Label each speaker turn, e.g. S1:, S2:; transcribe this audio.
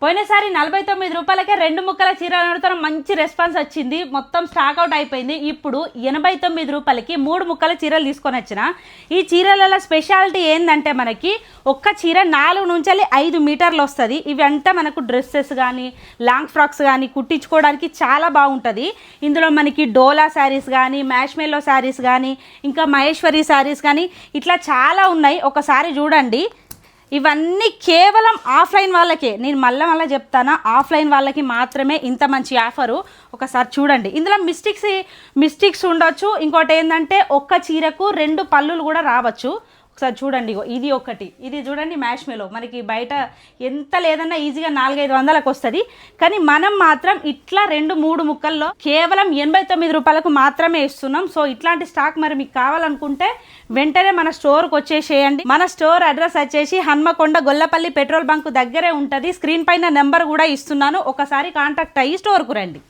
S1: పోయినసారి 49 రూపాయలకే 2 ముక్కల చీరలు అడుగుతాం, మంచి రెస్పాన్స్ వచ్చింది, మొత్తం స్టాక్ అవుట్ అయిపోయింది. ఇప్పుడు 89 రూపాయలకి 3 ముక్కల చీరలు తీసుకొని వచ్చిన. ఈ చీరల స్పెషాలిటీ ఏంటంటే మనకి ఒక్క చీర 4 నుంచి 5 మీటర్లు వస్తుంది. ఇవి అంతా మనకు డ్రెస్సెస్ కానీ లాంగ్ ఫ్రాక్స్ కానీ కుట్టించుకోవడానికి చాలా బాగుంటుంది. ఇందులో మనకి డోలా శారీస్ కానీ, మ్యాష్మెల్లో శారీస్ కానీ, ఇంకా మహేశ్వరి శారీస్ కానీ ఇట్లా చాలా ఉన్నాయి. ఒకసారి చూడండి. ఇవన్నీ కేవలం ఆఫ్లైన్ వాళ్ళకే, నేను మళ్ళీ చెప్తాను, ఆఫ్లైన్ వాళ్ళకి మాత్రమే ఇంత మంచి ఆఫరు. ఒకసారి చూడండి. ఇందులో మిస్టేక్స్ ఉండొచ్చు. ఇంకోటి ఏంటంటే ఒక్క చీరకు 2 పళ్ళులు కూడా రావచ్చు. ఒకసారి చూడండి. ఇది ఒకటి, ఇది చూడండి మ్యాష్మెలో మనకి బయట ఎంత లేదన్నా ఈజీగా 400-500లకు వస్తుంది. కానీ మనం మాత్రం ఇట్లా 2-3 ముక్కల్లో కేవలం 89 రూపాయలకు మాత్రమే ఇస్తున్నాం. సో ఇట్లాంటి స్టాక్ మరి మీకు కావాలనుకుంటే వెంటనే మన స్టోర్కి వచ్చేసేయండి. మన స్టోర్ అడ్రస్ వచ్చేసి హన్మకొండ గొల్లపల్లి పెట్రోల్ బంక్ దగ్గరే ఉంటుంది. స్క్రీన్ పైన నెంబర్ కూడా ఇస్తున్నాను, ఒకసారి కాంటాక్ట్ అయ్యి స్టోర్కు రండి.